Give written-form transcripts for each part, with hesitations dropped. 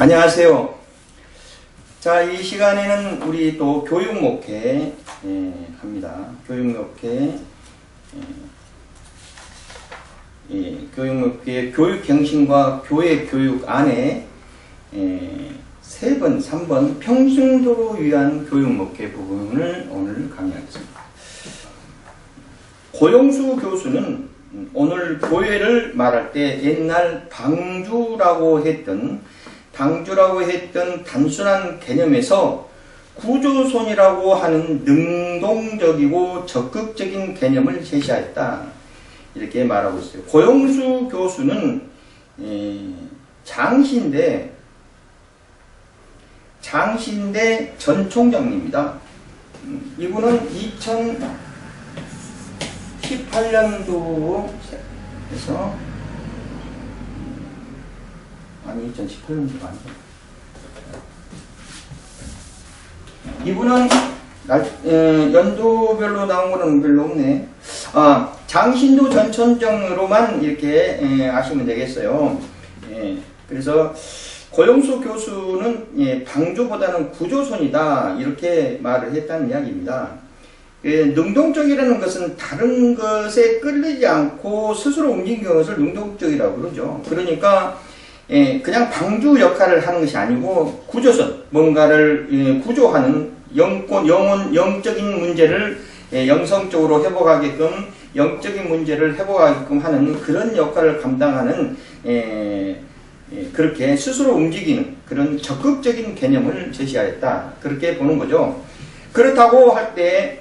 안녕하세요. 자, 이 시간에는 우리 또 교육목회 합니다. 교육목회, 교육목회 교육경신과 교회 교육 안에 3번, 3번 평신도를 위한 교육목회 부분을 오늘 강의하겠습니다. 고용수 교수는 오늘 교회를 말할 때 옛날 방주라고 했던 단순한 개념에서 구조손이라고 하는 능동적이고 적극적인 개념을 제시하였다. 이렇게 말하고 있어요. 고용수 교수는 장신대 전 총장입니다. 이분은 2018년도에서 아니 2018년도가 아니죠. 이분은 연도별로 나온 거는 별로 없네. 장신도 전 총장으로만 이렇게 아시면 되겠어요. 그래서 고용수 교수는 방주보다는 구조손이다 이렇게 말을 했다는 이야기입니다. 능동적이라는 것은 다른 것에 끌리지 않고 스스로 움직이는 것을 능동적이라고 그러죠. 그러니까 그냥 방주 역할을 하는 것이 아니고 구조선, 뭔가를 구조하는 영적인 문제를 영성적으로 회복하게끔, 영적인 문제를 회복하게끔 하는 그런 역할을 감당하는 그렇게 스스로 움직이는 그런 적극적인 개념을 제시하였다. 그렇게 보는 거죠. 그렇다고 할 때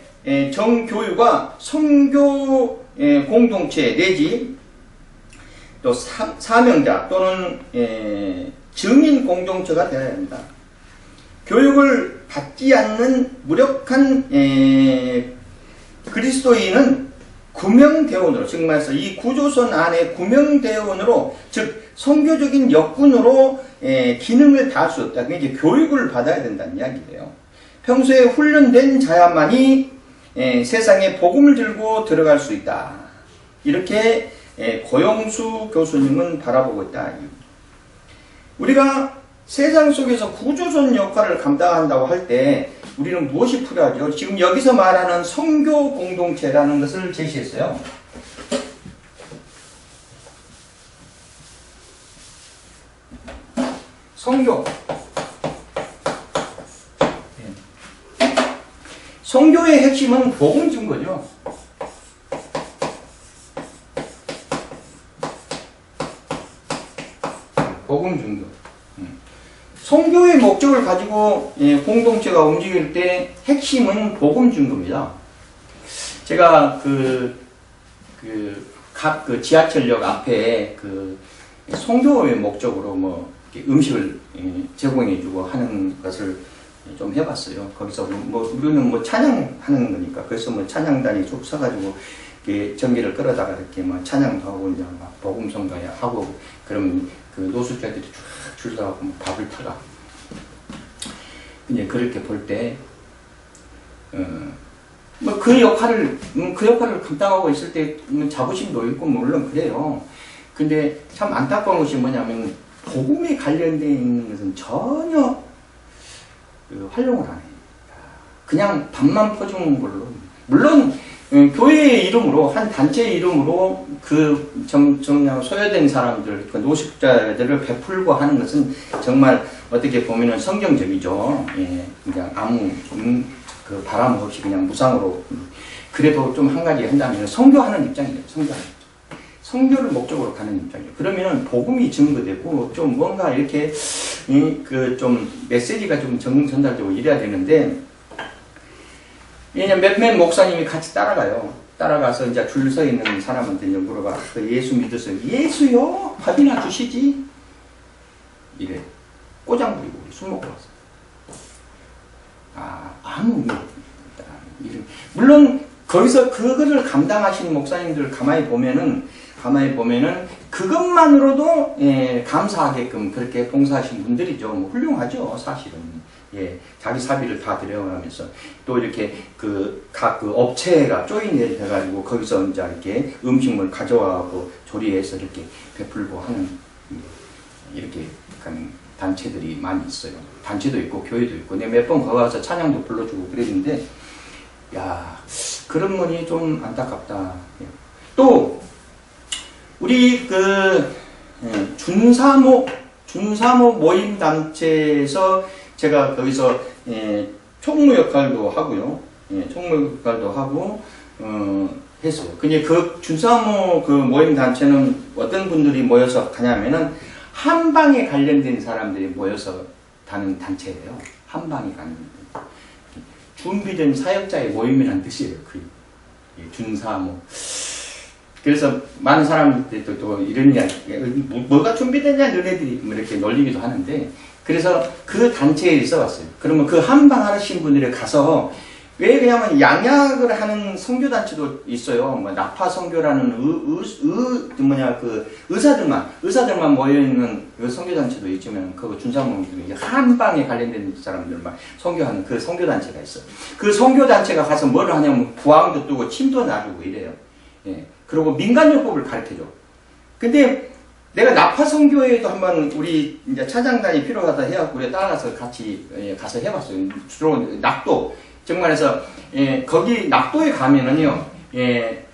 정교유가 성교 공동체 내지 또 사명자 또는 증인 공동체가 되어야 합니다. 교육을 받지 않는 무력한 그리스도인은 구명대원으로, 즉 말해서 이 구조선 안에 구명대원으로, 즉 선교적인 역군으로 기능을 다할 수 없다. 그게 이제 교육을 받아야 된다는 이야기예요. 평소에 훈련된 자야만이 세상에 복음을 들고 들어갈 수 있다. 이렇게 고용수 교수님은 바라보고 있다. 우리가 세상 속에서 구조선 역할을 감당한다고 할 때 우리는 무엇이 필요하죠? 지금 여기서 말하는 선교 공동체라는 것을 제시했어요. 선교. 선교의 핵심은 복음 증거죠. 복음 증거. 선교의 목적을 가지고 공동체가 움직일 때 핵심은 복음 증거입니다. 제가 각 지하철역 앞에 선교의 목적으로 뭐 음식을 제공해주고 하는 것을 좀 해봤어요. 거기서 우리는 찬양하는 거니까 그래서 찬양단이 쭉 서가지고 전기를 끌어다가 이렇게 찬양도 하고 이제 복음 선교하고 그러면 노숙자들이 쭉 줄 서가고 밥을 타가. 이제 그렇게 볼 때 그 역할을 감당하고 있을 때 자부심도 있고 물론 그래요. 근데 참 안타까운 것이 뭐냐면 복음에 관련되어 있는 것은 전혀 활용을 안 해요. 그냥 밥만 퍼주는 걸로. 물론 교회의 이름으로, 한 단체의 이름으로 정말 소외된 사람들, 노숙자들을 베풀고 하는 것은 정말 어떻게 보면은 성경적이죠. 그냥 아무 바람 없이 그냥 무상으로. 그래도 좀 한 가지 한다면 선교하는 입장이에요. 선교를 목적으로 가는 입장이에요. 그러면은 복음이 증거되고 좀 뭔가 이렇게 좀 메시지가 좀 전달되고 이래야 되는데, 왜냐면 몇몇 목사님이 같이 따라가요. 따라가서 이제 줄 서 있는 사람한테 이제 물어봐. 예수 믿으세요? 예수요? 밥이나 주시지? 이래. 꼬장 부리고 술 먹고 왔어. 아무 의미 없다. 물론 거기서 그거를 감당하시는 목사님들 가만히 보면은 그것만으로도 감사하게끔 그렇게 봉사하신 분들이죠. 훌륭하죠, 사실은. 자기 사비를 다 들여가면서 또 이렇게 각 업체가 조인이 돼가지고 거기서 이제 이렇게 음식물 가져와고 조리해서 이렇게 베풀고 하는 이렇게 단체들이 많이 있어요. 단체도 있고 교회도 있고 내가 몇 번 거기 가서 찬양도 불러주고 그랬는데 야 그런 면이 좀 안타깝다. 또 우리 그 준사모 모임 단체에서 제가 거기서 총무 역할도 하고요. 총무 역할도 하고 했어요. 근데 그 준사모 그 모임 단체는 어떤 분들이 모여서 가냐면은 한방에 관련된 사람들이 모여서 가는 단체예요. 한방에 가는 준비된 사역자의 모임이라는 뜻이에요. 그 준사모. 그래서 많은 사람들이 또 이런 이야기, 뭐가 준비됐냐 너네들이 이렇게 놀리기도 하는데 그래서 그 단체에 있어 왔어요. 그러면 그 한방 하신 분들이 가서 왜 그러냐면 양약을 하는 선교단체도 있어요. 뭐 나파 선교라는 의사들만 모여있는 그 선교단체도 있지만 그 준사모님들이 한방에 관련된 사람들만 선교하는 그 선교단체가 있어요. 그 선교단체가 가서 뭘 하냐면 부항도 뜨고 침도 놔주고 이래요. 예. 그리고 민간요법을 가르쳐줘. 근데 내가 나파 선교회도 한번 우리 이제 차장단이 필요하다 해갖고 따라가서 같이 가서 해봤어요. 주로 낙도 정말해서 거기 낙도에 가면은요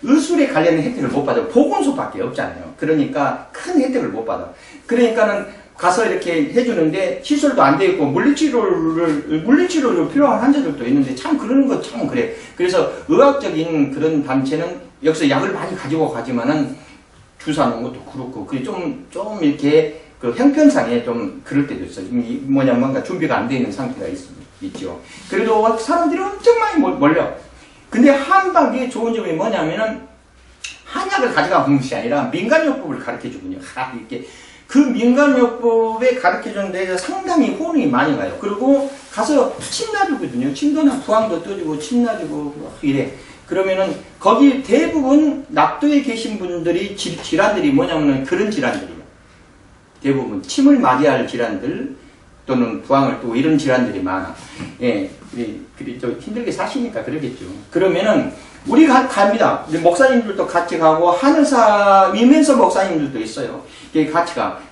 의술에 관련된 혜택을 못 받아요. 보건소밖에 없잖아요. 그러니까 큰 혜택을 못 받아. 그러니까는 가서 이렇게 해주는데 시설도 안 돼 있고 물리치료를 필요한 환자들도 있는데 참 그런 거 참 그래. 그래서 의학적인 그런 단체는 여기서 약을 많이 가지고 가지만은 주사 놓은 것도 그렇고 그게 좀 이렇게 그 형편상에 좀 그럴 때도 있어요. 뭔가 준비가 안 돼 있는 상태가 있죠. 그래도 사람들이 엄청 많이 몰려. 근데 한방에 좋은 점이 뭐냐면은 한약을 가져가는 것이 아니라 민간요법을 가르쳐 주군요. 이렇게 그 민간요법에 가르쳐 주는 데서 상당히 호응이 많이 가요. 그리고 가서 침 놔주거든요. 침도나 부항도 떠주고 침 놔주고 이래. 그러면은 거기 대부분 낙도에 계신 분들이 질환들이 뭐냐면 그런 질환들이에요. 대부분 침을 맞이할 질환들 또는 부항을 또 이런 질환들이 많아. 예, 그리 좀 힘들게 사시니까 그러겠죠. 그러면은 우리가 갑니다. 목사님들도 같이 가고 하늘사 위면서 목사님들도 있어요.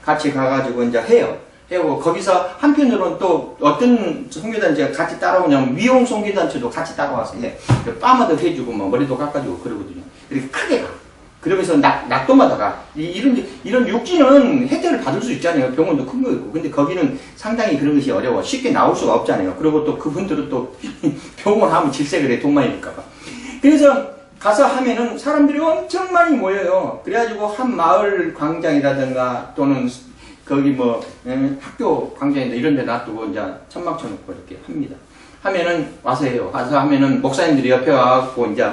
같이 가가지고 이제 해요. 해고 거기서 한편으로는 또 어떤 선교단체가 같이 따라오냐면 미용 선교단체도 같이 따라와서 해. 빠마도 해주고 뭐 머리도 깎아주고 그러거든요. 이렇게 크게 가. 그러면서 낙도마다 가. 이런 육지는 혜택을 받을 수 있잖아요. 병원도 큰 거 있고. 근데 거기는 상당히 그런 것이 어려워. 쉽게 나올 수가 없잖아요. 그리고 또 그분들은 또 병원 하면 질색을 해. 돈 많이 들까봐. 그래서 가서 하면은 사람들이 엄청 많이 모여요. 그래가지고 한 마을 광장이라든가 또는 거기 뭐 학교 광장이나 이런 데 놔두고 이제 천막 쳐놓고 이렇게 합니다. 하면은 와서 해요. 와서 하면은 목사님들이 옆에 와갖고 이제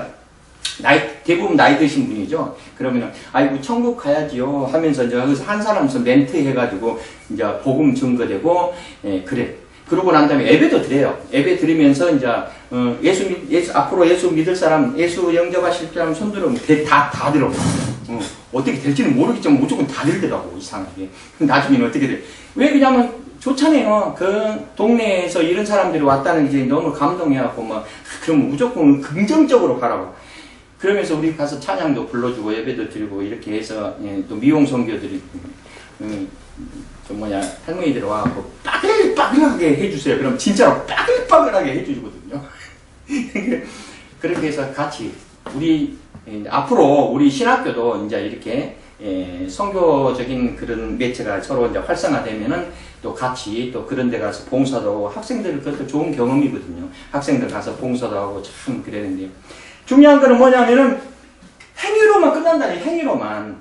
대부분 나이 드신 분이죠. 그러면은 아이고 천국 가야지요 하면서 이제 한 사람에서 멘트 해가지고 이제 복음 증거되고 그래. 그러고 난 다음에 예배도 드려요. 예배 드리면서 이제 앞으로 예수 믿을 사람, 예수 영접하실 사람 손 들으면 다 들어. 어떻게 될지는 모르겠지만 무조건 다 들더라고 이상하게. 나중에는 어떻게 돼? 왜 그러냐면 좋잖아요. 그 동네에서 이런 사람들이 왔다는 게 너무 감동해갖고 막 그럼 무조건 긍정적으로 바라봐. 그러면서 우리 가서 찬양도 불러주고 예배도 드리고 이렇게 해서 또 미용 선교들이 할머니들 와갖고 빠글빠글하게 해주세요. 그럼 진짜로 빠글빠글하게 해주거든요. 그렇게 해서 같이 앞으로 우리 신학교도 이제 이렇게 선교적인 그런 매체가 서로 이제 활성화되면은 또 같이 또 그런 데 가서 봉사도 하고 학생들 그것도 좋은 경험이거든요. 학생들 가서 봉사도 하고 참 그랬는데 중요한 거는 뭐냐면은 행위로만 끝난다니 행위로만.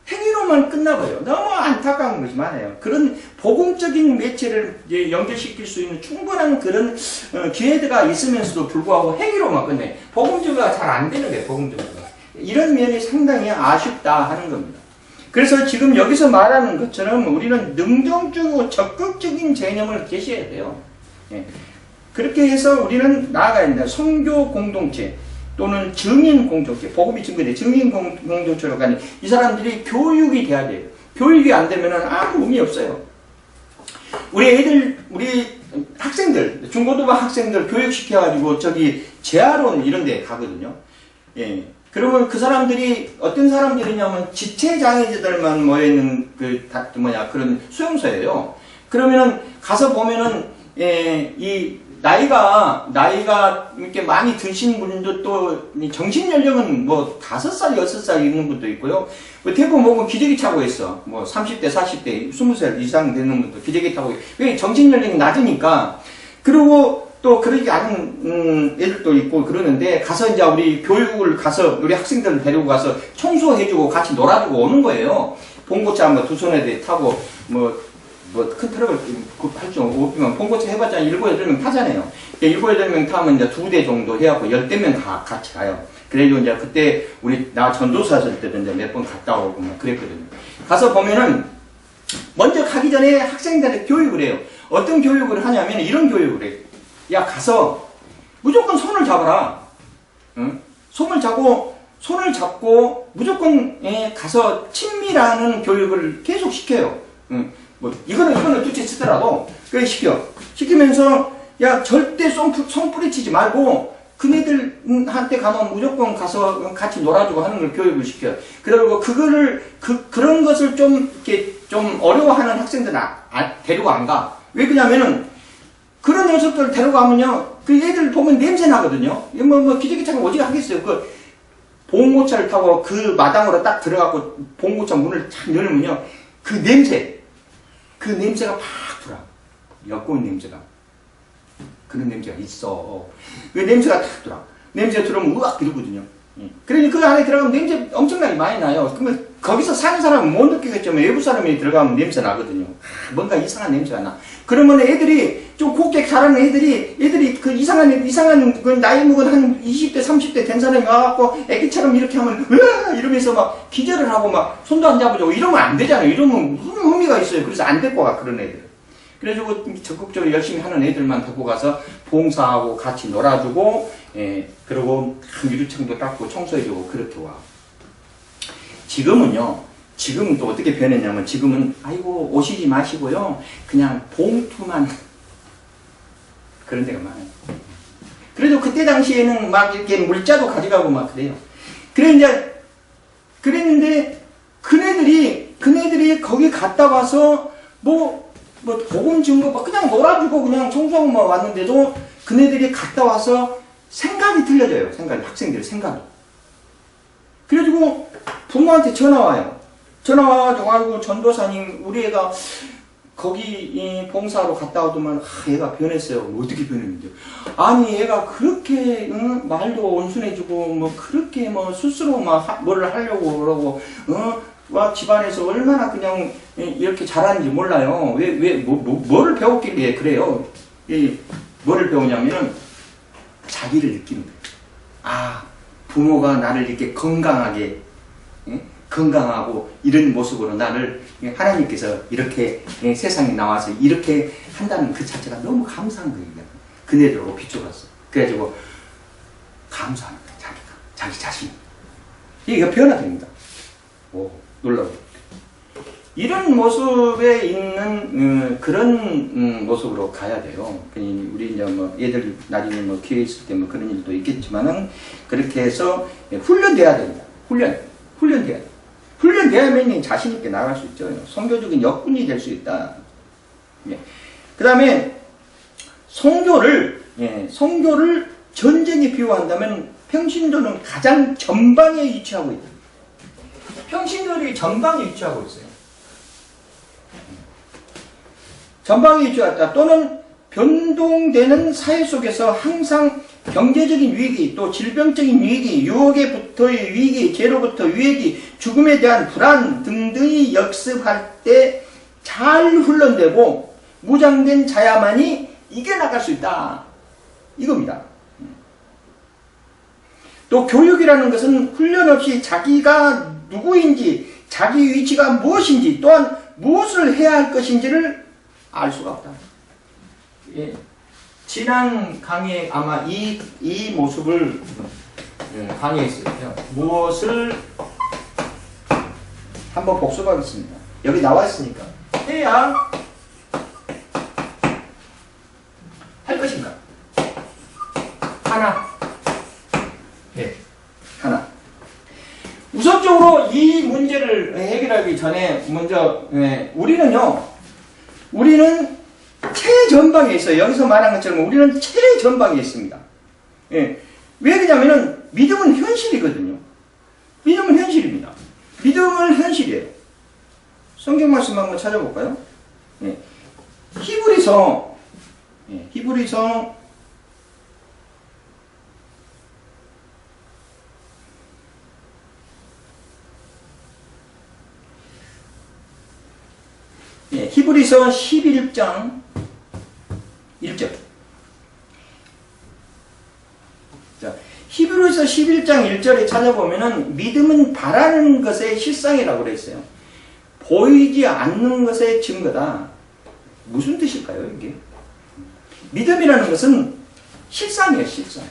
행위로만 끝나버려요. 너무 안타까운 것이 많아요. 그런 복음적인 매체를 연결시킬 수 있는 충분한 그런 기회가 있으면서도 불구하고 행위로만 끝내. 복음적으로가 잘 안 되는 거예요. 복음적으로가. 이런 면이 상당히 아쉽다 하는 겁니다. 그래서 지금 여기서 말하는 것처럼 우리는 능동적이고 적극적인 개념을 제시해야 돼요. 그렇게 해서 우리는 나아가야 된다. 선교 공동체. 또는 증인 공동체, 복음이 증거돼 증인 공동체로 가니 이 사람들이 교육이 돼야 돼요. 교육이 안 되면은 아무 의미 없어요. 우리 학생들, 중고등부 학생들 교육시켜가지고 재활원 이런 데 가거든요. 그러면 그 사람들이 어떤 사람들이냐면 지체장애자들만 모여있는 그런 수용소예요. 그러면은 가서 보면은 이 나이가 이렇게 많이 드신 분도 또 정신 연령은 뭐 5살, 6살 있는 분도 있고요. 뭐 대부분 보면 기저귀 차고 있어. 뭐 30대, 40대, 20살 이상 되는 분도 기저귀 타고 있어. 왜 정신 연령이 낮으니까. 그리고 또 그러지 않은 애들도 있고 그러는데 가서 이제 우리 교육을 가서 우리 학생들을 데리고 가서 청소해주고 같이 놀아주고 오는 거예요. 봉고차 뭐 2손에 타고 뭐 큰 트럭을 할 줄 없으면 봉고차 해봤자 7, 8명 타잖아요. 7, 8명 타면 이제 2대 정도 해갖고 10대명 같이 가요. 그래도 이제 그때 나 전도사 했을 때도 이제 몇 번 갔다 오고 막 그랬거든요. 가서 보면은 먼저 가기 전에 학생들한테 교육을 해요. 어떤 교육을 하냐면 이런 교육을 해요. 야, 가서 무조건 손을 잡아라. 응? 손을 잡고 무조건 가서 친밀하는 교육을 계속 시켜요. 응? 뭐 이거는 둘째 치더라도 그래 시키면서 야 절대 손 뿌리치지 말고 그네들한테 가면 무조건 가서 같이 놀아주고 하는 걸 교육을 시켜요. 그리고 그런 것을 좀 이렇게 좀 어려워하는 학생들은 데리고 안 가. 왜 그러냐면은 그런 녀석들 데려가면요 그 애들 보면 냄새 나거든요. 뭐 기저귀 차고 오지게 하겠어요. 그 봉고차를 타고 그 마당으로 딱 들어가고 봉고차 문을 탁 열면요 그 냄새가 팍 돌아. 엿구운 냄새가. 그런 냄새가 있어. 그 냄새가 탁 돌아. 냄새 들어오면 으악 이러거든요. 그러니 그 안에 들어가면 냄새 엄청나게 많이 나요. 그러면 거기서 사는 사람은 못 느끼겠지만 외부 사람이 들어가면 냄새 나거든요. 뭔가 이상한 냄새가 나. 그러면 애들이 좀 곱게 자라는 애들이 그 이상한 그 나이 먹은 한 20대 30대 된 사람이 와갖고 애기처럼 이렇게 하면 으아 이러면서 막 기절을 하고 막 손도 안 잡아주고 이러면 안 되잖아요. 이러면 무슨 의미가 있어요. 그래서 안 데리고 가 그런 애들. 그래가지고 적극적으로 열심히 하는 애들만 데리고 가서 봉사하고 같이 놀아주고 그리고 유리창도 닦고 청소해주고 그렇게 와. 지금은 또 어떻게 변했냐면 지금은 아이고 오시지 마시고요 그냥 봉투만 그런 데가 많아요. 그래도 그때 당시에는 막 이렇게 물자도 가져가고 막 그래요. 그랬는데 그네들이 거기 갔다 와서 뭐 복음 증거 뭐 그냥 놀아주고 그냥 청소하고만 왔는데도 그네들이 갔다 와서 생각이 틀려져요. 학생들의 생각이. 그래가지고 부모한테 전화 와요. 전화 와가지고 아이고 전도사님 우리 애가 거기 봉사하러 갔다 오더만 얘가 변했어요. 뭐 어떻게 변했는데요? 아니 얘가 그렇게 말도 온순해지고 뭐 그렇게 뭐 스스로 막 뭐를 하려고 그러고 와 집안에서 얼마나 그냥 이렇게 잘하는지 몰라요. 뭐를 배웠길래 그래요. 뭐를 배우냐면은 자기를 느끼는 거예요. 아 부모가 나를 이렇게 건강하고 이런 모습으로 나를 하나님께서 이렇게 세상에 나와서 이렇게 한다는 그 자체가 너무 감사한 거예요. 그네들하고 비춰봤어. 그래가지고 감사합니다. 자기 자신. 이게 변화됩니다. 오, 놀라워. 이런 모습에 있는 그런 모습으로 가야 돼요. 우리 이제 뭐 애들 나중에 뭐 기회 있을 때 뭐 그런 일도 있겠지만은 그렇게 해서 훈련돼야 됩니다. 훈련돼야 돼. 훈련돼야만 자신 있게 나갈 수 있죠. 선교적인 역군이 될 수 있다. 그 다음에 선교를 전쟁에 비유한다면 평신도는 가장 전방에 위치하고 있다. 평신도들이 전방에 위치하고 있어요. 전방에 위치하다 또는 변동되는 사회 속에서 항상 경제적인 위기, 또 질병적인 위기, 유혹에부터의 위기, 죄로부터 위기, 죽음에 대한 불안 등등이 역습할 때 잘 훈련되고 무장된 자야만이 이겨나갈 수 있다. 이겁니다. 또 교육이라는 것은 훈련 없이 자기가 누구인지, 자기 위치가 무엇인지, 또한 무엇을 해야 할 것인지를 알 수가 없다. 예. 지난 강의에 아마 이 모습을 강의했어요. 무엇을 한번 복습하겠습니다. 여기 나와 있으니까 해야 할 것인가? 하나. 네. 하나. 우선적으로 이 문제를 해결하기 전에 먼저 우리는 최전방에 있어요. 여기서 말한 것처럼 우리는 최전방에 있습니다. 예. 왜 그러냐면은 믿음은 현실이거든요. 믿음은 현실입니다. 믿음은 현실이에요. 성경 말씀 한번 찾아볼까요? 예. 히브리서 예. 히브리서 예. 히브리서 11장 1절. 자, 히브리서 11장 1절에 찾아보면은 믿음은 바라는 것의 실상이라고 그랬어요. 보이지 않는 것의 증거다. 무슨 뜻일까요, 이게? 믿음이라는 것은 실상이에요, 실상.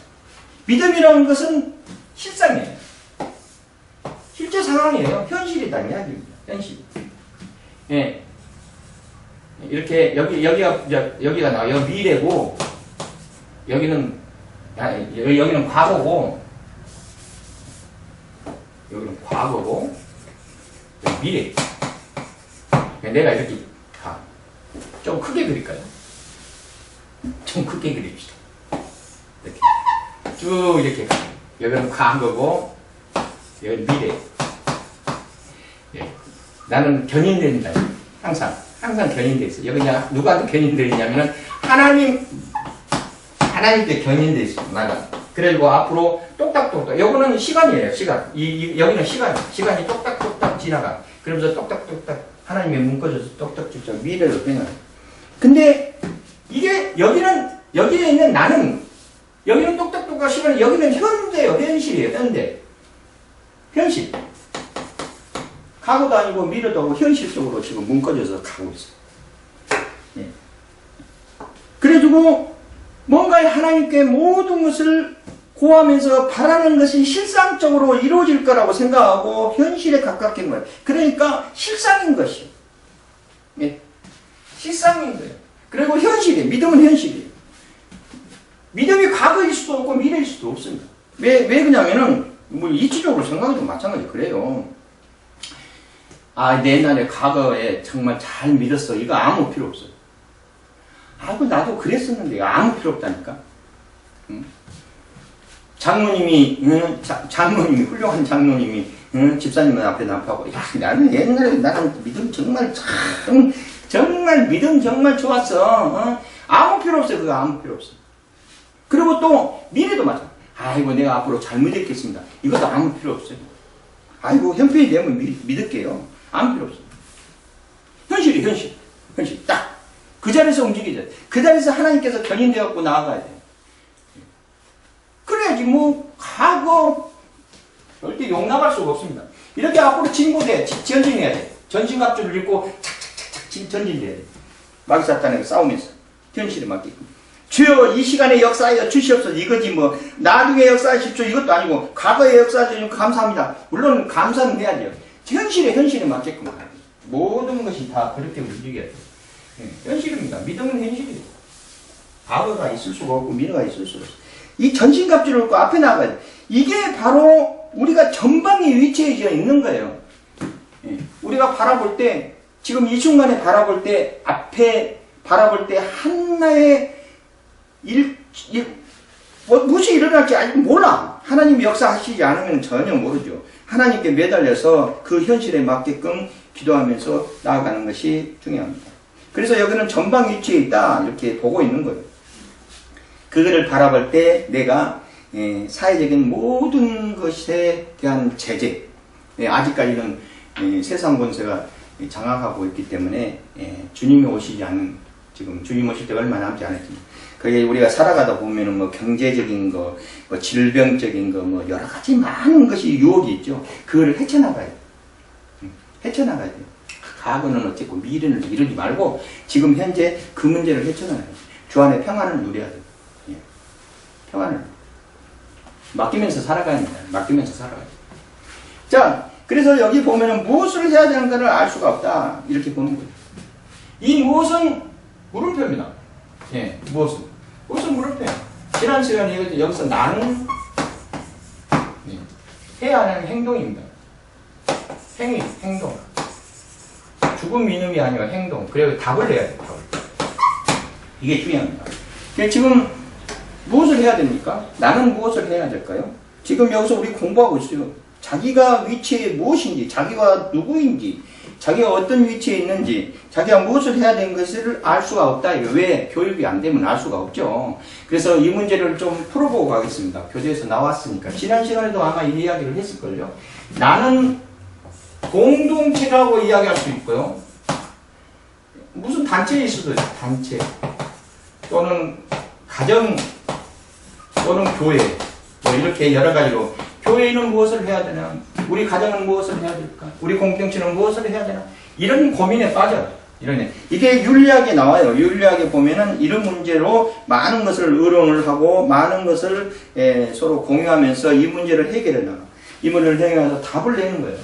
믿음이라는 것은 실상이에요. 실제 상황이에요. 현실이다, 이야기입니다. 현실. 예. 이렇게, 여기가 나와요. 여기 미래고, 여기는 과거고, 여기는 과거고, 여기 미래. 내가 이렇게 좀 크게 그릴까요? 좀 크게 그립시다. 이렇게 쭉 이렇게 여기는 과거고, 여기는 미래. 예. 나는 견인된다. 항상 견인돼 있어. 여기 누구한테 견인돼 있냐면은 하나님께 견인돼 있어. 나가. 그래가지고 앞으로 똑딱똑딱. 요거는 시간이에요. 시간. 여기는 시간이 똑딱똑딱 지나가. 그러면서 똑딱똑딱 하나님의 묶어져서 똑딱똑딱 미래로 변해요. 근데 이게 여기에 있는 나는 여기는 똑딱똑딱 시간이 여기는 현대예요. 현실이에요. 현실. 과거도 아니고 미래도 아니고 현실 속으로 지금 묶어져서 가고 있어요. 예. 그래가지고 뭔가 하나님께 모든 것을 구하면서 바라는 것이 실상적으로 이루어질 거라고 생각하고 현실에 가깝게 한 거예요. 그러니까 실상인 것이. 예. 실상인 거예요. 그리고 현실이에요. 믿음은 현실이에요. 믿음이 과거일 수도 없고 미래일 수도 없습니다. 왜 그러냐면은 뭐 이치적으로 생각해도 마찬가지 그래요. 내 옛날에 과거에 정말 잘 믿었어. 이거 아무 필요 없어요. 나도 그랬었는데 이거 아무 필요 없다니까. 응? 장모님이 훌륭한 장모님이 집사님 앞에 나타나고 나는 옛날에 나는 믿음 정말 믿음 정말 좋았어. 아무 필요 없어요. 그거 아무 필요 없어. 그리고 또 미래도 마찬가지. 아이고 내가 앞으로 잘 믿겠습니다. 이것도 아무 필요 없어요. 아이고 형편이 되면 믿을게요. 아무 필요 없어요. 현실이 현실 딱 그 자리에서 움직이자. 그 자리에서 하나님께서 견인되어갖고 나아가야 돼. 그래야지 뭐 과거 절대 용납할 수가 없습니다. 이렇게 앞으로 전진해야 돼. 전진갑주를 입고 착착착착 전진해야 돼. 마귀사탄에게 싸우면서 현실에 맞게끔. 주여 이 시간에 역사하여 주시옵소서. 이거지 뭐 나중에 역사하십시오. 이것도 아니고 과거에 역사하시니 감사합니다. 물론 감사는 해야 돼요. 현실에 맞게끔 가야 돼요. 모든 것이 다 그렇게 움직여야 돼요. 현실입니다. 믿음은 현실이에요. 과거가 있을 수가 없고 미래가 있을 수가 없어요. 이 전신갑주를 입고 앞에 나가야 돼요. 이게 바로 우리가 전방에 위치해져 있는 거예요. 우리가 바라볼 때 지금 이 순간에 바라볼 때 앞에 바라볼 때 하나의 무엇이 일어날지 아직 몰라. 하나님이 역사하시지 않으면 전혀 모르죠. 하나님께 매달려서 그 현실에 맞게끔 기도하면서 나아가는 것이 중요합니다. 그래서 여기는 전방 위치에 있다 이렇게 보고 있는 거예요. 그거를 바라볼 때 내가 사회적인 모든 것에 대한 제재, 아직까지는 세상 권세가 장악하고 있기 때문에 주님이 오시지 않은, 지금 주님 오실 때가 얼마 남지 않았습니다. 그게 우리가 살아가다 보면은 뭐 경제적인 거, 뭐 질병적인 거, 뭐 여러 가지 많은 것이 유혹이 있죠. 그거를 헤쳐나가야 돼요. 헤쳐나가야 돼요. 과거는 어쨌고 미래는 이러지 말고 지금 현재 그 문제를 헤쳐나가야 돼요. 주 안에 평안을 누려야 돼요. 평안을 맡기면서 살아가야 합니다. 맡기면서 살아가야 돼요. 자, 그래서 여기 보면은 무엇을 해야 되는가를 알 수가 없다 이렇게 보는 거예요. 이 무엇은 물음표입니다. 무엇은 물음표예요. 지난 시간에 여기서 나는 해야 하는 행동입니다. 행동. 죽음 이놈이 아니라 행동. 그래서 답을 내야 돼요. 이게 중요합니다. 지금 무엇을 해야 됩니까? 나는 무엇을 해야 될까요? 지금 여기서 우리 공부하고 있어요. 자기가 위치에 무엇인지, 자기가 누구인지, 자기가 어떤 위치에 있는지, 자기가 무엇을 해야 되는 것을 알 수가 없다. 왜? 교육이 안 되면 알 수가 없죠. 그래서 이 문제를 좀 풀어보고 가겠습니다. 교재에서 나왔으니까. 지난 시간에도 아마 이 이야기를 했을걸요. 나는 공동체라고 이야기할 수 있고요. 무슨 단체일 수도 있어요. 단체. 또는 가정, 또는 교회. 뭐 이렇게 여러 가지로. 교회는 무엇을 해야 되나? 우리 가정은 무엇을 해야 될까? 우리 공동체는 무엇을 해야 되나? 이런 고민에 빠져요. 이게 윤리학에 나와요. 윤리학에 보면은 이런 문제로 많은 것을 의논을 하고 많은 것을 서로 공유하면서 이 문제를 해결해 나가. 이 문제를 해결해서 답을 내는 거예요.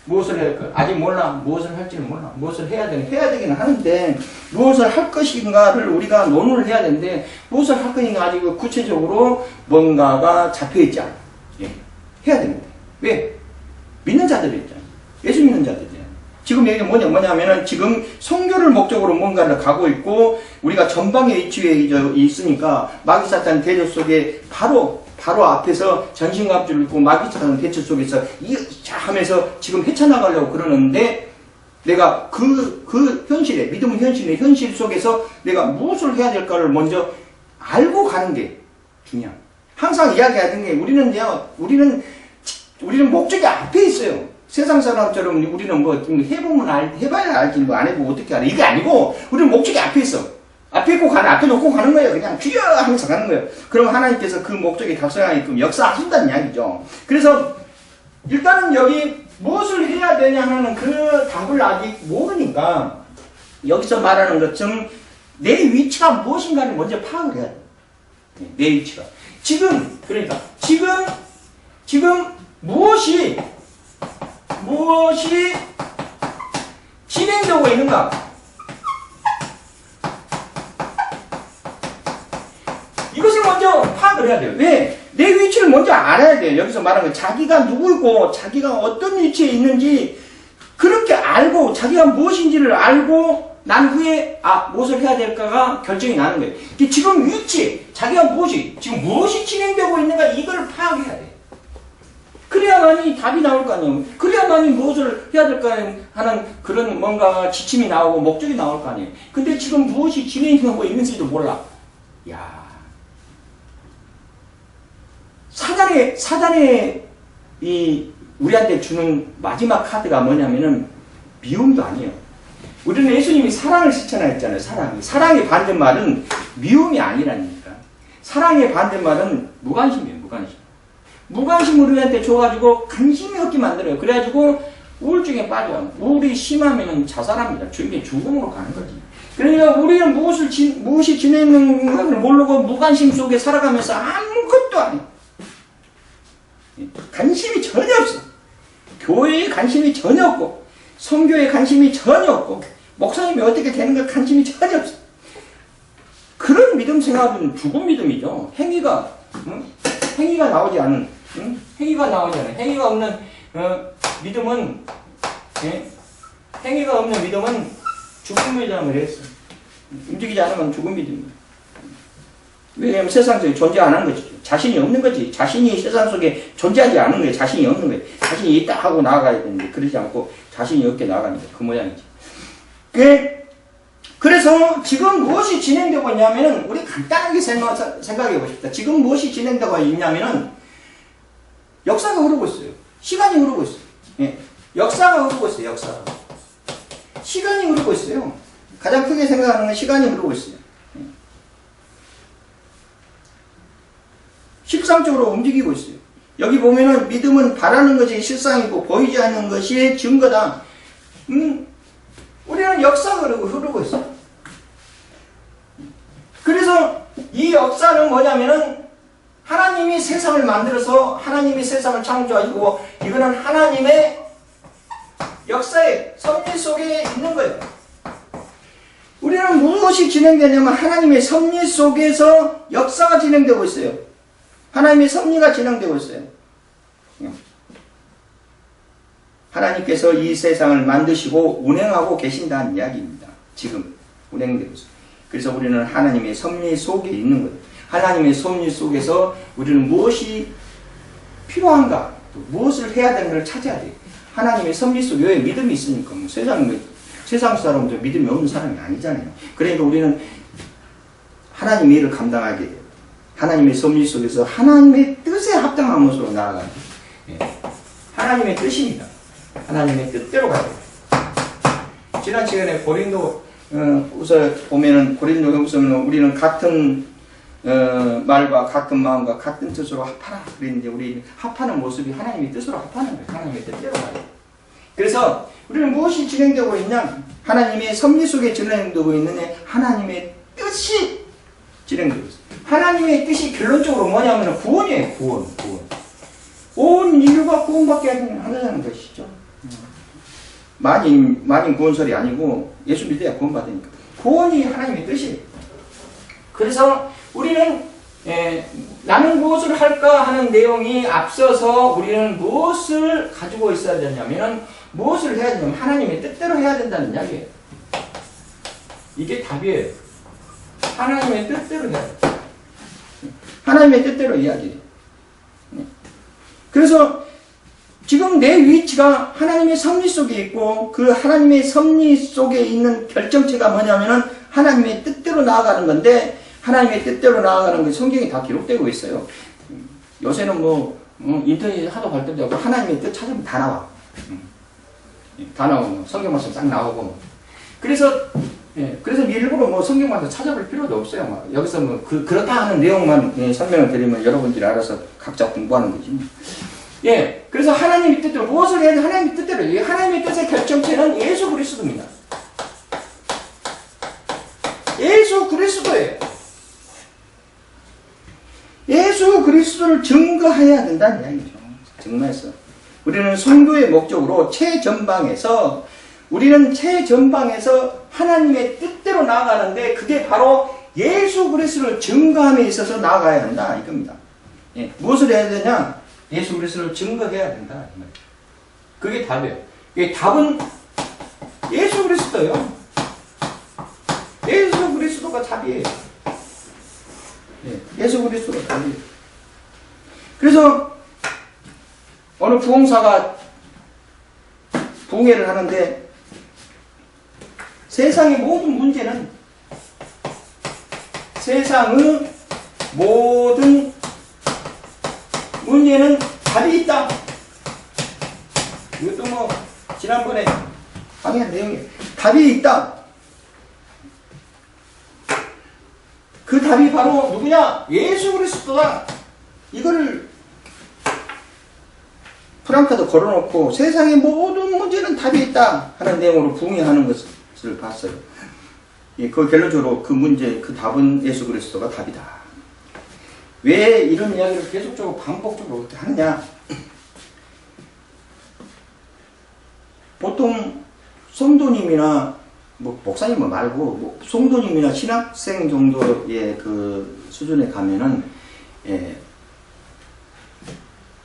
무엇을 해야 할까? 아직 몰라. 무엇을 할지는 몰라. 무엇을 해야 되긴 하는데 무엇을 할 것인가를 우리가 논의를 해야 되는데 무엇을 할 것인가 아직 구체적으로 뭔가가 잡혀있지 않아. 해야 됩니다. 왜? 믿는 자들이 있잖아요. 예수 믿는 자들이잖아요. 지금 얘기가 뭐냐면은 지금 선교를 목적으로 뭔가를 가고 있고 우리가 전방에 위치해 있으니까 마귀사탄 대조 속에 바로 앞에서 전신갑주를 입고 마귀사탄 대처 속에서 하면서 지금 헤쳐나가려고 그러는데 내가 그 현실에, 믿음의 현실 속에서 내가 무엇을 해야 될까를 먼저 알고 가는 게 중요합니다. 항상 이야기하던 게 우리는 목적이 앞에 있어요. 세상 사람처럼 우리는 뭐 해보면 해봐야 알지 뭐 안 해보고 어떻게 알아. 이게 아니고 우리는 목적이 앞에 있어. 앞에 놓고 가는 거예요. 그냥 주여 하면서 가는 거예요. 그럼 하나님께서 그 목적이 달성하게끔 역사하신다는 이야기죠. 그래서 일단은 여기 무엇을 해야 되냐 하는 그 답을 아직 모르니까 여기서 말하는 것처럼 내 위치가 무엇인가를 먼저 파악을 해야 돼요. 내 위치가. 지금 무엇이 진행되고 있는가? 이것을 먼저 파악을 해야 돼요. 왜? 내 위치를 먼저 알아야 돼요. 여기서 말하는 건 자기가 누구고 자기가 어떤 위치에 있는지 그렇게 알고 자기가 무엇인지를 알고 난 후에 무엇을 해야 될까가 결정이 나는 거예요. 지금 위치, 자기가 지금 무엇이 진행되고 있는가 이걸 파악해야 돼요. 그래야만이 답이 나올 거 아니에요. 그래야만이 무엇을 해야 될까 하는 그런 뭔가 지침이 나오고 목적이 나올 거 아니에요. 근데 지금 무엇이 진행되고 있는지도 몰라. 사단의 우리한테 주는 마지막 카드가 뭐냐면은 미움도 아니에요. 우리는 예수님이 사랑을 실천했잖아요. 사랑의 반대말은 미움이 아니라니까. 사랑의 반대말은 무관심이에요. 무관심을 우리한테 줘가지고 관심이 없게 만들어요. 그래가지고 우울증에 빠져요. 우울이 심하면 자살합니다. 죽음으로 가는 거지. 그러니까 우리는 무엇이 진행되는 걸 모르고 무관심 속에 살아가면서 아무것도 안 해요. 관심이 전혀 없어. 교회에 관심이 전혀 없고 선교에 관심이 전혀 없고 목사님이 어떻게 되는 걸 관심이 전혀 없어. 그런 믿음 생활은 죽은 믿음이죠. 행위가 나오지 않은 행위가 없는 믿음은 행위가 없는 믿음은 죽은 믿음을 했어. 움직이지 않으면 죽은 믿음이야. 왜냐하면 세상 속에 존재 안 하는 거지. 자신이 없는 거지. 자신이 세상 속에 존재하지 않는 거예요. 자신이 없는 거예요. 자신이 있다 하고 나아가야 되는데 그러지 않고 자신이 없게 나아가니까 그 모양이지. 그래서 지금 무엇이 진행되고 있냐면은 우리 간단하게 생각해 보십시다. 지금 무엇이 진행되고 있냐면은 역사가 흐르고 있어요. 시간이 흐르고 있어요. 역사가 흐르고 있어요. 시간이 흐르고 있어요. 가장 크게 생각하는 건 시간이 흐르고 있어요. 실상적으로 움직이고 있어요. 여기 보면은 믿음은 바라는 것이 실상이고 보이지 않는 것이 증거다. 우리는 역사가 흐르고 있어요. 그래서 이 역사는 뭐냐면은 하나님이 세상을 만들어서 하나님이 세상을 창조하시고 이거는 하나님의 역사의 섭리 속에 있는 거예요. 우리는 무엇이 진행되냐면 하나님의 섭리 속에서 역사가 진행되고 있어요. 하나님의 섭리가 진행되고 있어요. 하나님께서 이 세상을 만드시고 운행하고 계신다는 이야기입니다. 지금 운행되고 있어요. 그래서 우리는 하나님의 섭리 속에 있는 거예요. 하나님의 섭리 속에서 우리는 무엇이 필요한가, 또 무엇을 해야 되는가를 찾아야 돼요. 하나님의 섭리 속에 왜 믿음이 있으니까. 뭐 세상 사람들 믿음이 없는 사람이 아니잖아요. 그러니까 우리는 하나님의 일을 감당하게 돼요. 하나님의 섭리 속에서 하나님의 뜻에 합당한 모습으로 나아가는 거예요. 예. 하나님의 뜻입니다. 하나님의 뜻대로 가야 돼요. 지난 시간에 고린도 우서 보면은 고린도 후서는 우리는 같은 말과 같은 마음과 같은 뜻으로 합하라 그랬는데 우리 합하는 모습이 하나님의 뜻으로 합하는 거예요. 하나님의 뜻대로 가야 돼요. 그래서 우리는 무엇이 진행되고 있냐? 하나님의 섭리 속에 진행되고 있는 하나님의 뜻이 진행되고 있어요. 하나님의 뜻이 결론적으로 뭐냐면 구원이에요. 구원. 온 인류가 구원받게 하는 것이죠. 만인 구원설이 아니고 예수 믿어야 구원받으니까. 구원이 하나님의 뜻이에요. 그래서 우리는 나는 무엇을 할까 하는 내용이 앞서서 우리는 무엇을 가지고 있어야 되냐면 무엇을 해야 되냐면 하나님의 뜻대로 해야 된다는 이야기예요. 이게 답이에요. 하나님의 뜻대로 해야 돼요. 하나님의 뜻대로 이야기해요. 그래서 지금 내 위치가 하나님의 섭리 속에 있고 그 하나님의 섭리 속에 있는 결정체가 뭐냐면은 하나님의 뜻대로 나아가는 건데 하나님의 뜻대로 나아가는 게 성경에 다 기록되고 있어요. 요새는 인터넷 하도 발달되고 하나님의 뜻 찾으면 다 나와. 다 나오고 성경 말씀 딱 나오고 그래서 일부러 성경 말씀 찾아볼 필요도 없어요. 여기서 그렇다 하는 내용만 설명을 드리면 여러분들이 알아서 각자 공부하는 거지. 그래서 하나님의 뜻대로 무엇을 해야 돼? 하나님의 뜻대로. 하나님의 뜻의 결정체는 예수 그리스도입니다. 예수 그리스도예요. 예수 그리스도를 증거해야 된다는 이야기죠. 정말서. 우리는 성도의 목적으로 우리는 최전방에서 하나님의 뜻대로 나아가는데 그게 바로 예수 그리스도를 증거함에 있어서 나아가야 한다 이겁니다. 무엇을 해야 되냐? 예수 그리스도를 증거해야 된다. 그게 답이에요. 답은 예수 그리스도예요. 예수 그리스도가 답이에요. 예수 그리스도가 답이에요. 그래서 어느 부흥사가 부흥회를 하는데 세상의 모든 문제는 답이 있다. 이것도 지난번에 강의한 내용이에요. 답이 있다. 그 답이 바로 누구냐? 예수 그리스도다. 이거를 프랑카드 걸어놓고 세상의 모든 문제는 답이 있다 하는 내용으로 부흥회하는 것을 봤어요. 그 결론적으로 그 문제, 그 답은 예수 그리스도가 답이다. 왜 이런 이야기를 계속적으로 반복적으로 하느냐? 보통 성도님이나 목사님 말고 성도님이나 신학생 정도의 그 수준에 가면은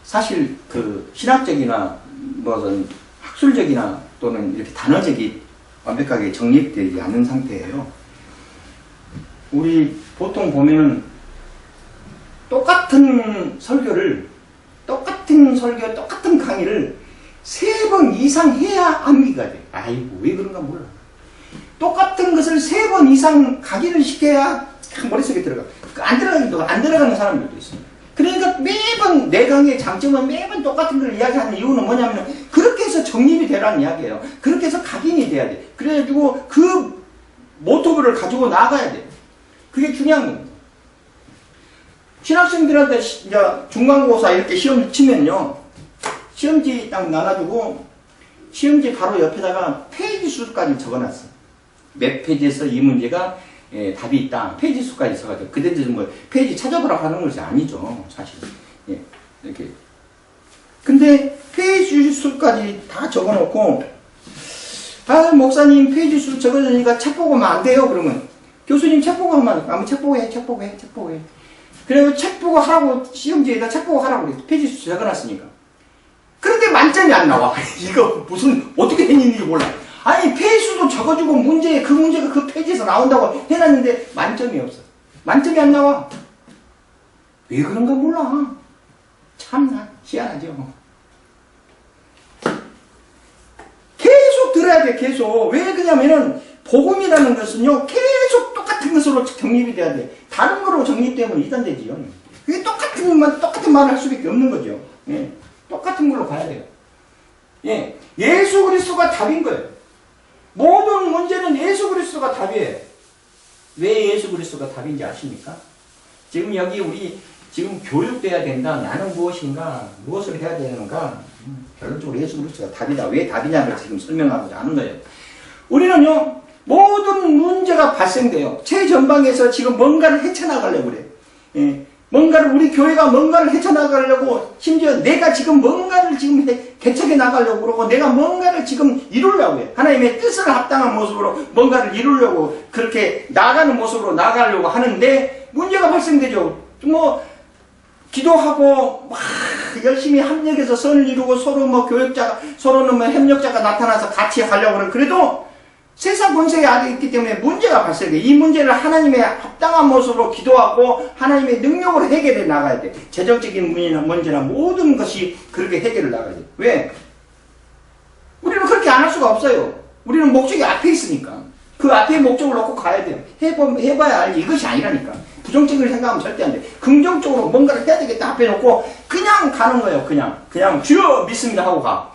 사실 그 신학적이나 무슨 학술적이나 또는 이렇게 단어적이 완벽하게 정립되지 않는 상태예요. 우리 보통 보면은 똑같은 설교, 똑같은 강의를 3번 이상 해야 암기가 돼. 아이고, 왜 그런가 몰라. 똑같은 것을 3번 이상 각인을 시켜야 머릿속에 들어가. 안 들어가는 사람들도 있습니다. 그러니까 매번 내 강의의 장점은 매번 똑같은 걸 이야기하는 이유는 뭐냐면 그렇게 해서 정립이 되라는 이야기예요. 그렇게 해서 각인이 돼야 돼. 그래가지고 그 모토브를 가지고 나가야 돼. 그게 중요한 겁니다. 신학생들한테 이제 중간고사 이렇게 시험 치면요. 시험지 딱 나눠주고 시험지 바로 옆에다가 페이지 수까지 적어놨어. 몇 페이지에서 이 문제가 답이 있다. 페이지 수까지 써가지고. 그때 페이지 찾아보라고 하는 것이 아니죠. 사실. 이렇게. 근데 페이지 수까지 다 적어놓고, 목사님 페이지 수 적어주니까 책 보고 하면 안 돼요. 그러면. 교수님 책 보고 하면, 책 보고 해. 그래서 책 보고 하라고, 시험지에다 책 보고 하라고 그래. 페이지 수 적어놨으니까. 그런데 만점이 안 나와. 이거 어떻게 된 일인지 몰라. 아니 페이스도 적어주고 문제에 그 문제가 그 페이지에서 나온다고 해놨는데 만점이 없어. 만점이 안 나와. 왜 그런가 몰라. 참나 희한하죠. 계속 들어야 돼. 계속. 왜 그러냐면은 복음이라는 것은요 계속 똑같은 것으로 정립이 돼야 돼. 다른 거로 정립되면 이단되지요. 그게 똑같은 말을 할 수밖에 없는 거죠. 예. 똑같은 걸로 가야 돼요. 예. 예수 그리스도가 답인 거예요. 모든 문제는 예수 그리스도가 답이에요. 왜 예수 그리스도가 답인지 아십니까? 지금 여기 우리 지금 교육돼야 된다. 나는 무엇인가? 무엇을 해야 되는가? 결론적으로 예수 그리스도가 답이다. 왜 답이냐를 지금 설명하고자 하는 거예요. 우리는요 모든 문제가 발생돼요. 최전방에서 지금 뭔가를 헤쳐나가려고 그래. 예. 뭔가를 우리 교회가 뭔가를 헤쳐나가려고 심지어 내가 지금 뭔가를 지금 개척해 나가려고 그러고 내가 뭔가를 지금 이루려고 해. 하나님의 뜻을 합당한 모습으로 뭔가를 이루려고 그렇게 나가는 모습으로 나가려고 하는데 문제가 발생되죠. 뭐 기도하고 막 열심히 합력해서 선을 이루고 서로 뭐 교역자가 서로는 뭐 협력자가 나타나서 같이 하려고 그래. 그래도 세상 권세에 아직 있기 때문에 문제가 발생돼. 이 문제를 하나님의 합당한 모습으로 기도하고 하나님의 능력으로 해결해 나가야 돼. 재정적인 문제나 모든 것이 그렇게 해결을 나가야 돼. 왜? 우리는 그렇게 안 할 수가 없어요. 우리는 목적이 앞에 있으니까. 그 앞에 목적을 놓고 가야 돼요. 해봐야 알지. 이것이 아니라니까. 부정적인 생각하면 절대 안 돼. 긍정적으로 뭔가를 해야 되겠다 앞에 놓고 그냥 가는 거예요. 그냥 주여 믿습니다 하고 가.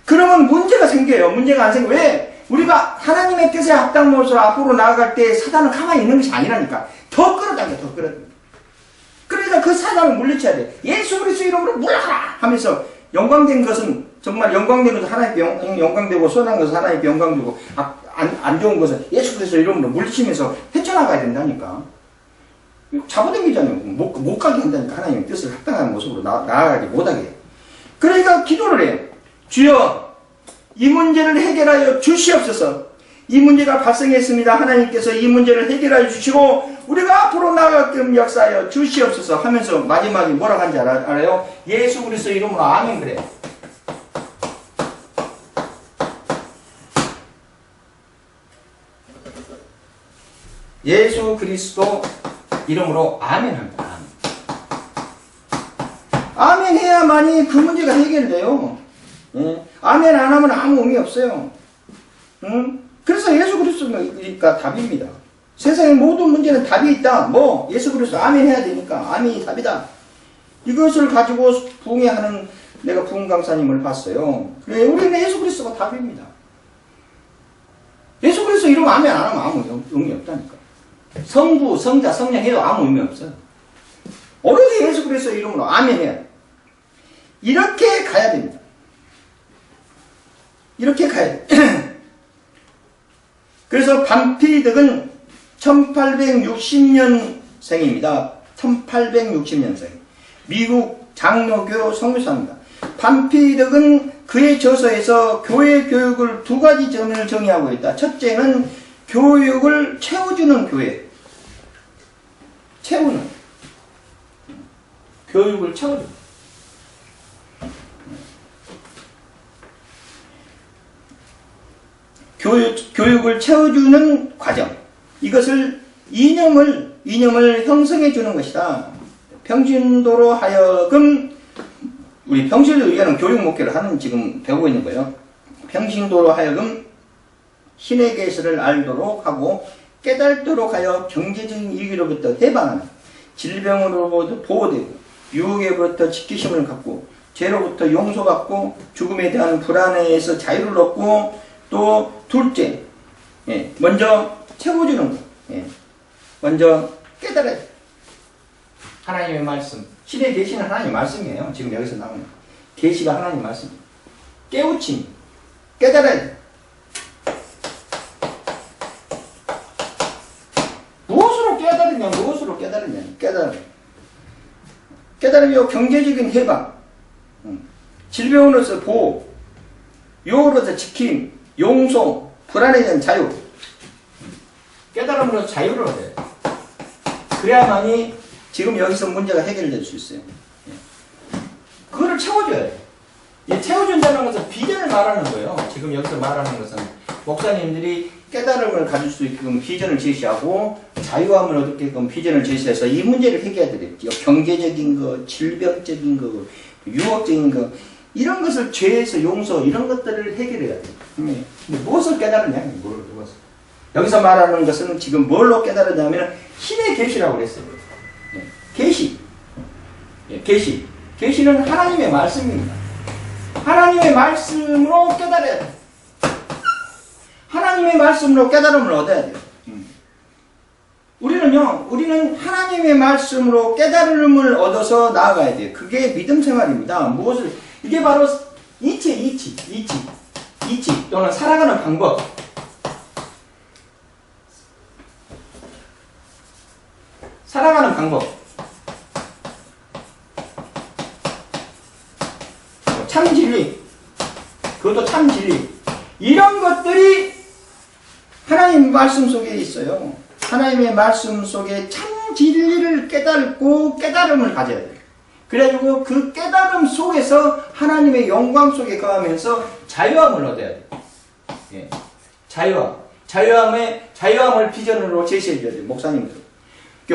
그러면 문제가 생겨요. 문제가 안 생겨. 왜? 우리가 하나님의 뜻에 합당한 모습으로 앞으로 나아갈 때 사단은 가만히 있는 것이 아니라니까. 더 끌어당겨. 그러니까 그 사단을 물리쳐야 돼. 예수 그리스도 이름으로 물러가라 하면서 영광된 것은 정말 영광된 것은 하나님께 영광되고 선한 것은 하나님께 영광되고 안 좋은 것은 예수 그리스도 이름으로 물리치면서 헤쳐나가야 된다니까. 잡아당기잖아요. 못 가게 한다니까. 하나님의 뜻을 합당한 모습으로 나아가지 못하게. 그러니까 기도를 해요. 주여 이 문제를 해결하여 주시옵소서. 이 문제가 발생했습니다. 하나님께서 이 문제를 해결하여 주시고 우리가 앞으로 나아가게끔 역사하여 주시옵소서 하면서 마지막에 뭐라고 하는지 알아요? 예수 그리스도 이름으로 아멘 그래요. 예수 그리스도 이름으로 아멘 합니다. 아멘 해야만이 그 문제가 해결돼요. 아멘 안 하면 아무 의미 없어요. 그래서 예수 그리스도가 답입니다. 세상의 모든 문제는 답이 있다. 뭐 예수 그리스도 아멘 해야 되니까 아멘이 답이다. 이것을 가지고 부흥회하는 내가 부흥 강사님을 봤어요. 그래 우리는 예수 그리스도가 답입니다. 예수 그리스도 이름 아멘 안 하면 아무 의미 없다니까. 성부, 성자, 성령 해도 아무 의미 없어요. 오로지 예수 그리스도 이름으로 아멘 해야 돼. 이렇게 가야 됩니다. 이렇게 가야 돼. 그래서 반피득은 1860년생입니다. 1860년생. 미국 장로교 선교사입니다. 반피득은 그의 저서에서 교회 교육을 두 가지 점을 정의하고 있다. 첫째는 교육을 채워주는 교회. 채우는. 교육을 채워주는. 교육을 채워주는 과정. 이것을 이념을 형성해 주는 것이다. 평신도로 하여금 우리 평신도 의견은 교육 목회를 하는 지금 배우고 있는 거예요. 평신도로 하여금 신의 계시를 알도록 하고 깨달도록 하여 경제적인 이익으로부터 해방하는 질병으로부터 보호되고 유혹에부터 지키심을 갖고 죄로부터 용서받고 죽음에 대한 불안에서 자유를 얻고 또 둘째, 먼저 채워주는 것. 먼저 깨달아야 돼. 하나님의 말씀. 신의 계시는 하나님의 말씀이에요. 지금 여기서 나오는 계시가 하나님의 말씀이에요. 깨우침. 깨달아야 돼. 무엇으로 깨달으냐. 깨달으며 경제적인 해방. 질병으로서 보호. 유혹으로서 지킴. 용서, 불안에 대한 자유. 깨달음으로서 자유를 얻어요. 그래야만이 지금 여기서 문제가 해결될 수 있어요. 그거를 채워줘야 돼요. 이 채워준다는 것은 비전을 말하는 거예요. 지금 여기서 말하는 것은 목사님들이 깨달음을 가질 수 있게끔 비전을 제시하고 자유함을 얻게끔 비전을 제시해서 이 문제를 해결해야 되겠죠. 경제적인 거, 질병적인 거, 유혹적인 거 이런 것을 죄에서 용서 이런 것들을 해결해야 돼요. 근데 무엇을 깨달으냐? 무엇을. 여기서 말하는 것은 지금 뭘로 깨달으냐면 신의 계시라고 그랬어요. 계시. 계시. 계시는 하나님의 말씀입니다. 하나님의 말씀으로 깨달아야 돼요. 하나님의 말씀으로 깨달음을 얻어야 돼요. 우리는 하나님의 말씀으로 깨달음을 얻어서 나아가야 돼요. 그게 믿음 생활입니다. 이게 바로 이치 또는 살아가는 방법. 살아가는 방법. 참 진리. 그것도 참 진리. 이런 것들이 하나님 말씀 속에 있어요. 하나님의 말씀 속에 참 진리를 깨닫고 깨달음을 가져야 돼요. 그래가지고 그 깨달음 속에서 하나님의 영광 속에 거하면서 자유함을 얻어야 돼요. 예. 자유함을 비전으로 제시해줘야 돼요. 목사님들.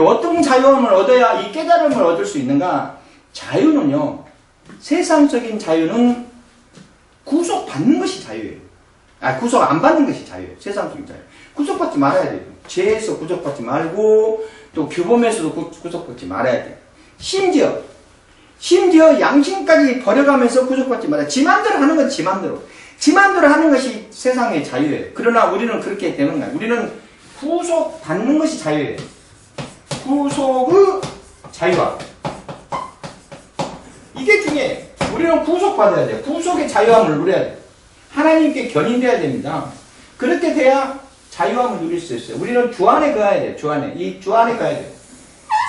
어떤 자유함을 얻어야 이 깨달음을 얻을 수 있는가? 자유는요, 세상적인 자유는 구속받는 것이 자유예요. 구속 안 받는 것이 자유예요. 세상적인 자유. 구속받지 말아야 돼요. 죄에서 구속받지 말고, 또 규범에서도 구속받지 말아야 돼요. 심지어 양심까지 버려가면서 구속받지 말아야 돼요. 지 맘대로 하는 건 지 맘대로. 지 맘대로 하는 것이 세상의 자유예요. 그러나 우리는 그렇게 되는 거예요. 우리는 구속받는 것이 자유예요. 구속의 자유함. 이게 중요해요. 우리는 구속받아야 돼요. 구속의 자유함을 누려야 돼요. 하나님께 견인돼야 됩니다. 그렇게 돼야 자유함을 누릴 수 있어요. 우리는 주 안에 거해야 돼요. 주 안에. 이 주 안에 거해야 돼요.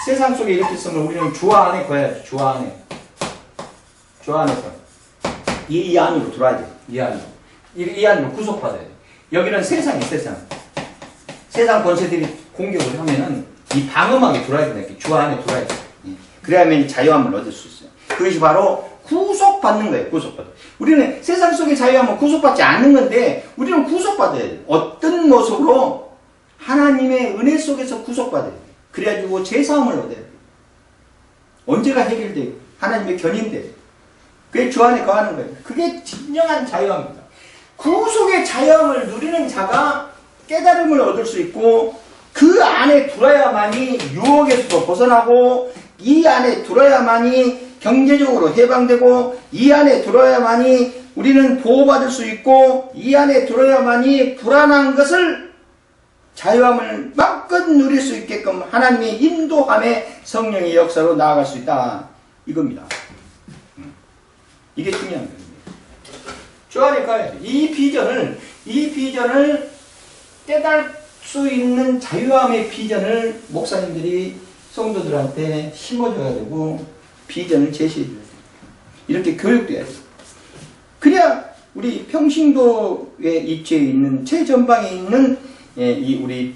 세상 속에 이렇게 있으면 우리는 주 안에 거해야 돼요. 주 안에. 주 안에서. 이 안으로 들어와야 돼요. 이 안으로. 이 안으로 구속받아야 돼요. 여기는 세상이에요. 세상 권세들이 공격을 하면은 이 방어막에 들어와야 돼요. 주 안에 들어와야 돼요. 그래야만 자유함을 얻을 수 있어요. 그것이 바로 구속받는 거예요. 구속받아. 우리는 세상 속의 자유함은 구속받지 않는 건데 우리는 구속받아야 돼요. 어떤 모습으로? 하나님의 은혜 속에서 구속받아야 돼요. 그래가지고 제사함을 얻어야 돼요. 언제가 해결돼요? 하나님의 견인돼요. 그게 주 안에 거하는 거예요. 그게 진정한 자유함입니다. 구속의 자유함을 누리는 자가 깨달음을 얻을 수 있고 그 안에 들어야만이 유혹에서도 벗어나고 이 안에 들어야만이 경제적으로 해방되고 이 안에 들어야만이 우리는 보호받을 수 있고 이 안에 들어야만이 불안한 것을 자유함을 마음껏 누릴 수 있게끔 하나님의 인도함에 성령의 역사로 나아갈 수 있다. 이겁니다. 이게 중요한 겁니다. 주 안에 가야 돼. 이 비전을 깨달을 수 있는 자유함의 비전을 목사님들이 성도들한테 심어줘야 되고 비전을 제시해줘야 돼요. 이렇게 교육돼야 돼요. 그래야 우리 평신도에 위치해 있는 최전방에 있는 이 우리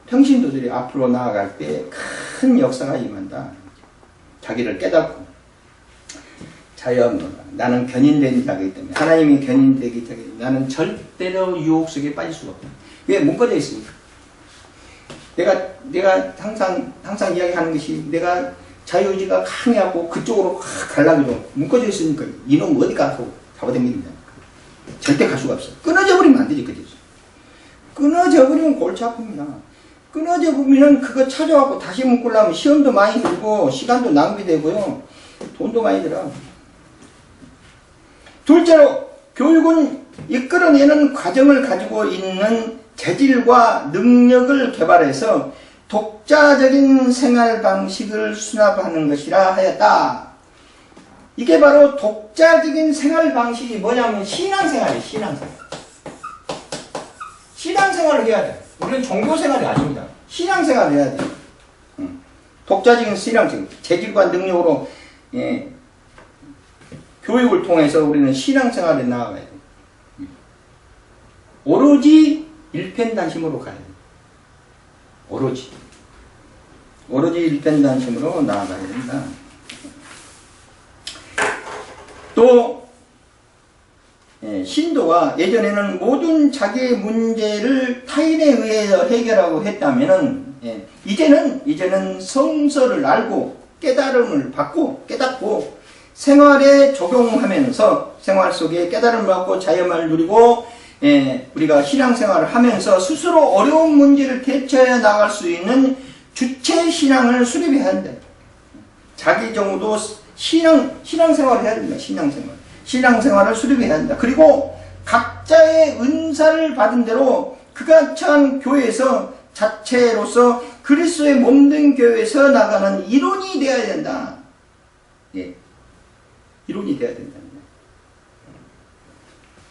평신도들이 앞으로 나아갈 때 큰 역사가 임한다. 자기를 깨닫고 자유함으로 나는 견인된 자이기 때문에 하나님이 견인되기 때문에 나는 절대로 유혹 속에 빠질 수가 없다. 왜 묶어져 있습니까? 내가 항상 이야기하는 것이 내가 자유의지가 강해하고 그쪽으로 가려고 묶어져 있으니까 이놈 어디 가서 잡아당깁니다. 절대 갈 수가 없어. 끊어져 버리면 안 되지. 그죠? 끊어져 버리면 골치 아픕니다. 끊어져 버리면 그거 찾아와서 다시 묶으려면 시험도 많이 들고 시간도 낭비되고요. 돈도 많이 들어. 둘째로 교육은 이끌어내는 과정을 가지고 있는 재질과 능력을 개발해서 독자적인 생활 방식을 수납하는 것이라 하였다. 이게 바로 독자적인 생활 방식이 뭐냐면 신앙생활이에요. 신앙생활을 해야 돼. 우리는 종교생활이 아닙니다. 신앙생활을 해야 돼. 독자적인 신앙생 재질과 능력으로 교육을 통해서 우리는 신앙생활에 나아가야 돼. 오로지 일편단심으로 가야 돼. 오로지 일편단심으로 나아가야 된다. 또 신도가 예전에는 모든 자기의 문제를 타인에 의해서 해결하고 했다면은, 이제는 성서를 알고 깨달음을 받고 깨닫고 생활에 적용하면서 생활 속에 깨달음을 받고 자유함을 누리고 우리가 신앙생활을 하면서 스스로 어려운 문제를 대처해 나갈 수 있는 주체 신앙을 수립해야 한다. 자기 정도 신앙생활을 해야 된다. 신앙생활을 수립해야 한다. 그리고 각자의 은사를 받은 대로 그가 처한 교회에서 자체로서 그리스도의 몸된 교회에서 나가는 일원이 되어야 된다. 일원이 되어야 된다.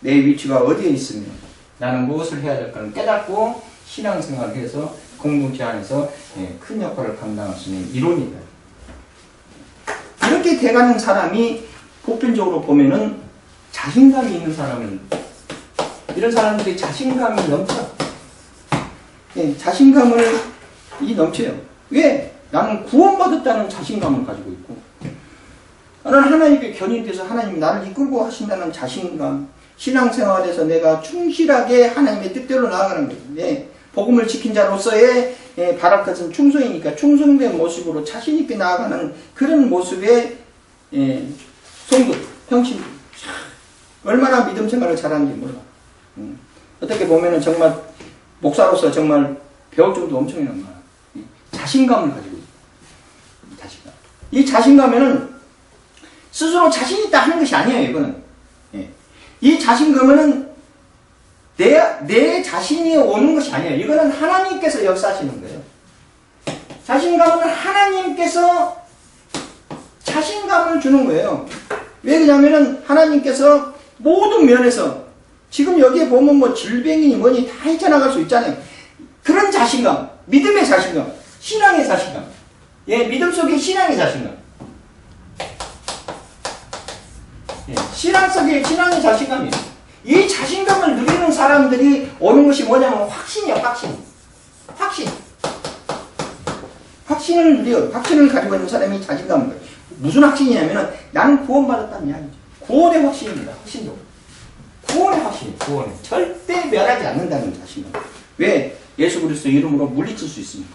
내 위치가 어디에 있으면 나는 무엇을 해야 될까를 깨닫고 신앙생활을 해서 공동체 안에서 큰 역할을 감당할 수 있는 일원이다. 이렇게 돼가는 사람이 보편적으로 보면은 자신감이 있는 사람은 이런 사람들이 자신감이 넘쳐. 자신감이 넘쳐요. 왜? 나는 구원받았다는 자신감을 가지고 있고 나는 하나님께 견인돼서 하나님이 나를 이끌고 하신다는 자신감, 신앙생활에서 내가 충실하게 하나님의 뜻대로 나아가는 거예요. 복음을 지킨 자로서의 바랄 것은 충성이니까 충성된 모습으로 자신있게 나아가는 그런 모습의 성도, 형신. 얼마나 믿음 생활을 잘하는지 몰라. 어떻게 보면은 정말 목사로서 정말 배울 점도 엄청난 거야. 자신감을 가지고 있어. 자신감. 이 자신감에는 스스로 자신있다 하는 것이 아니에요, 이거는. 이 자신감은 내 자신이 오는 것이 아니에요. 이거는 하나님께서 역사하시는 거예요. 자신감은 하나님께서 자신감을 주는 거예요. 왜 그러냐면은 하나님께서 모든 면에서 지금 여기에 보면 뭐 질병이니 뭐니 다 헤쳐나갈 수 있잖아요. 그런 자신감, 믿음의 자신감, 신앙의 자신감. 믿음 속에 신앙의 자신감. 신앙 속에 신앙의 자신감이에요. 이 자신감을 누리는 사람들이 오는 것이 뭐냐면 확신이야, 확신. 확신을 누려, 확신을 가지고 있는 사람이 자신감을 가지고. 무슨 확신이냐면은 나는 구원받았다는 이야기죠. 구원의 확신입니다. 확신도. 구원의 확신, 구원의. 절대 멸하지 않는다는 자신감. 왜? 예수 그리스도 이름으로 물리칠 수 있습니다.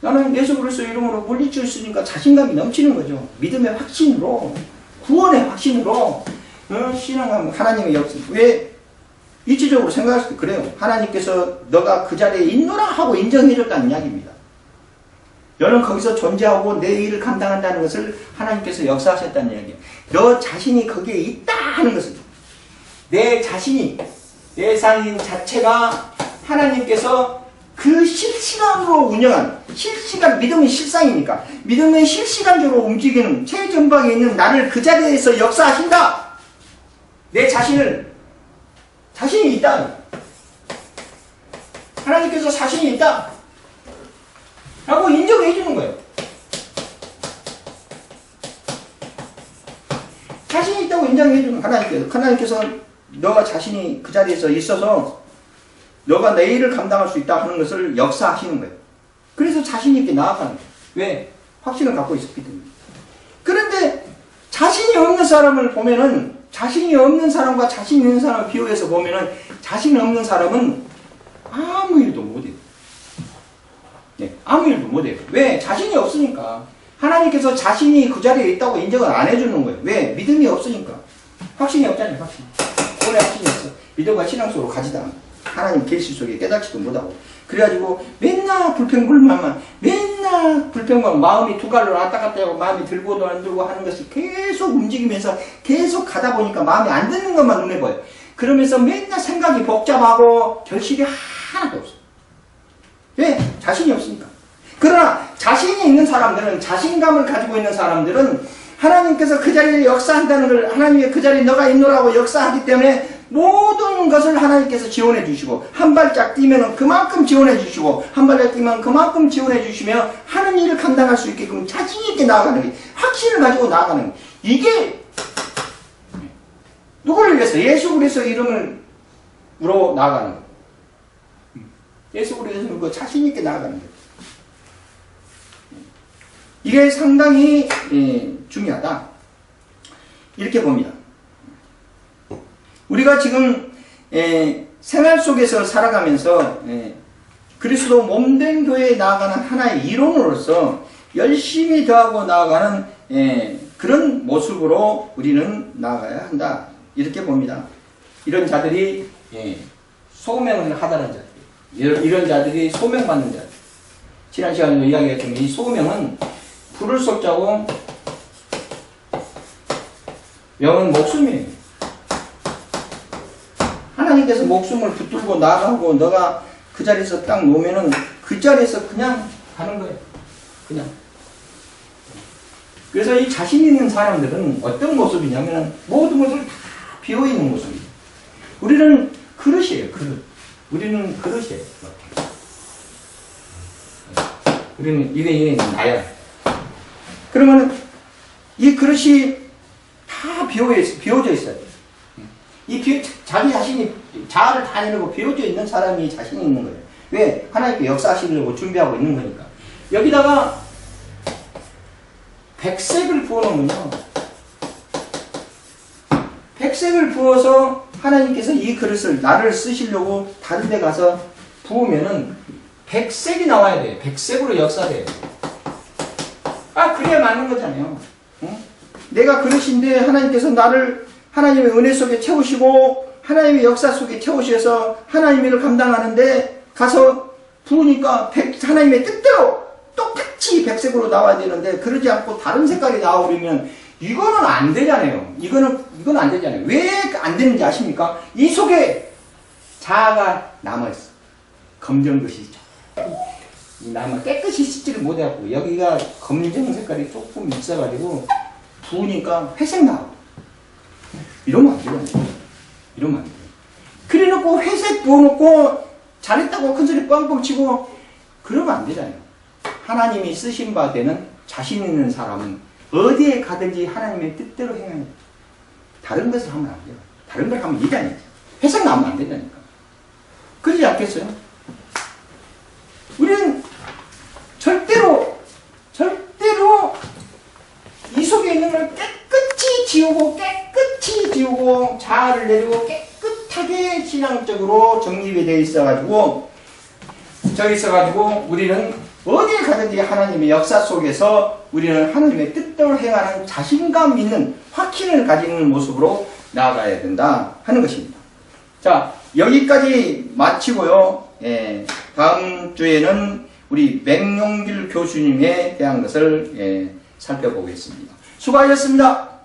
나는 예수 그리스도 이름으로 물리칠 수 있으니까 자신감이 넘치는 거죠. 믿음의 확신으로, 구원의 확신으로, 신앙하면 하나님의 역사. 왜? 이치적으로 생각했을 때 그래요. 하나님께서 너가 그 자리에 있노라 하고 인정해줬다는 이야기입니다. 너는 거기서 존재하고 내 일을 감당한다는 것을 하나님께서 역사하셨다는 이야기예요. 너 자신이 거기에 있다 하는 것은 내 자신이, 내 자신 자체가 하나님께서 그 실시간으로 운영한, 믿음의 실상이니까 믿음의 실시간적으로 움직이는 최전방에 있는 나를 그 자리에서 역사하신다. 내 자신이 있다. 하나님께서 자신이 있다 라고 인정해 주는 거예요. 자신이 있다고 인정해 주는 하나님께서 너가 자신이 그 자리에서 있어서 너가 내 일을 감당할 수 있다 하는 것을 역사하시는 거예요. 그래서 자신 있게 나아가는 거예요. 왜? 확신을 갖고 있었기 때문에. 그런데 자신이 없는 사람을 보면은, 자신이 없는 사람과 자신 있는 사람을 비교해서 보면은 자신 없는 사람은 아무 일도 못해요. 아무 일도 못해요. 왜? 자신이 없으니까. 하나님께서 자신이 그 자리에 있다고 인정을 안 해주는 거예요. 왜? 믿음이 없으니까. 확신이 없잖아요. 확신. 오래 확신이 없어. 믿음과 신앙 속으로 가지도 않아. 하나님 계시 속에 깨닫지도 못하고. 그래가지고 맨날 불평불만만, 마음이 두 갈로 왔다 갔다 하고 마음이 들고도 안 들고 하는 것이 계속 움직이면서 계속 가다 보니까 마음에 안 드는 것만 눈에 보여요. 그러면서 맨날 생각이 복잡하고 결실이 하나도 없어. 왜? 자신이 없으니까. 그러나 자신이 있는 사람들은, 자신감을 가지고 있는 사람들은 하나님께서 그 자리에 역사한다는 걸, 하나님의 그 자리에 너가 있노라고 역사하기 때문에 모든 것을 하나님께서 지원해 주시고, 한 발짝 뛰면 그만큼 지원해 주시고, 한 발짝 뛰면 그만큼 지원해 주시며 하는 일을 감당할 수 있게끔 자신 있게 나아가는 게, 확신을 가지고 나아가는 게, 이게 누구를 위해서? 예수 그리스도 이름으로 나아가는 거. 예수 그리스도 그 자신 있게 나아가는 거예요. 이게 상당히 중요하다. 이렇게 봅니다. 우리가 우리가 지금 생활 속에서 살아가면서 그리스도 몸된 교회에 나아가는 하나의 이론으로서 열심히 더하고 나아가는 그런 모습으로 우리는 나아가야 한다. 이렇게 봅니다. 이런 자들이 소명을 하다는 자들, 이런 자들이 소명받는 자들. 지난 시간에도 이야기했던 이 소명은 불을 쏟자고 영은 목숨이에요. 하나님께서 목숨을 붙들고 나가고 너가 그 자리에서 딱 놓으면은 그 자리에서 그냥 가는 거예요. 그냥. 그래서 이 자신 있는 사람들은 어떤 모습이냐면 모든 것을 다 비워있는 모습이에요. 우리는 그릇이에요. 그릇. 우리는 그릇이에요. 우리는 이게 나야. 그러면은 이 그릇이 다 비워져 있어야 돼요. 자기 자신이 자아를 다 내놓고 비워져 있는 사람이 자신이 있는 거예요. 왜? 하나님께 역사하시려고 준비하고 있는 거니까. 여기다가 백색을 부어놓으면요. 백색을 부어서 하나님께서 이 그릇을 나를 쓰시려고 다른 데 가서 부으면은 백색이 나와야 돼요. 백색으로 역사돼요. 그래야 맞는 거잖아요. 응? 내가 그릇인데 하나님께서 나를 하나님의 은혜 속에 채우시고 하나님의 역사 속에 채우셔서 하나님의 일을 감당하는데 가서 부으니까 하나님의 뜻대로 똑같이 백색으로 나와야 되는데 그러지 않고 다른 색깔이 나오려면 이거는 안 되잖아요. 이건 안 되잖아요. 왜 안 되는지 아십니까? 이 속에 자아가 남아있어. 검정것이 남아 깨끗이 씻지를 못해갖고 여기가 검정 색깔이 조금 있어가지고 부으니까 회색 나와. 이러면 안 돼요. 이러면 안 돼요. 그래 놓고 회색 부어놓고 잘했다고 큰소리 뻥뻥 치고 그러면 안 되잖아요. 하나님이 쓰신 바 되는 자신 있는 사람은 어디에 가든지 하나님의 뜻대로 행해야 돼요. 다른 것을 하면 안 돼요. 다른 걸 하면 이단이죠. 회색 나오면 안 된다니까. 그러지 않겠어요? 우리는 절대로 이 속에 있는 걸 깨끗이 지우고 자아를 내리고 깨끗하게 신앙적으로 정립이 되어 있어가지고 우리는 어디에 가든지 하나님의 역사 속에서 우리는 하나님의 뜻대로 행하는 자신감 있는 확신을 가지는 모습으로 나아가야 된다 하는 것입니다. 자, 여기까지 마치고요. 다음 주에는 우리 맹용길 교수님에 대한 것을 살펴보겠습니다. 수고하셨습니다.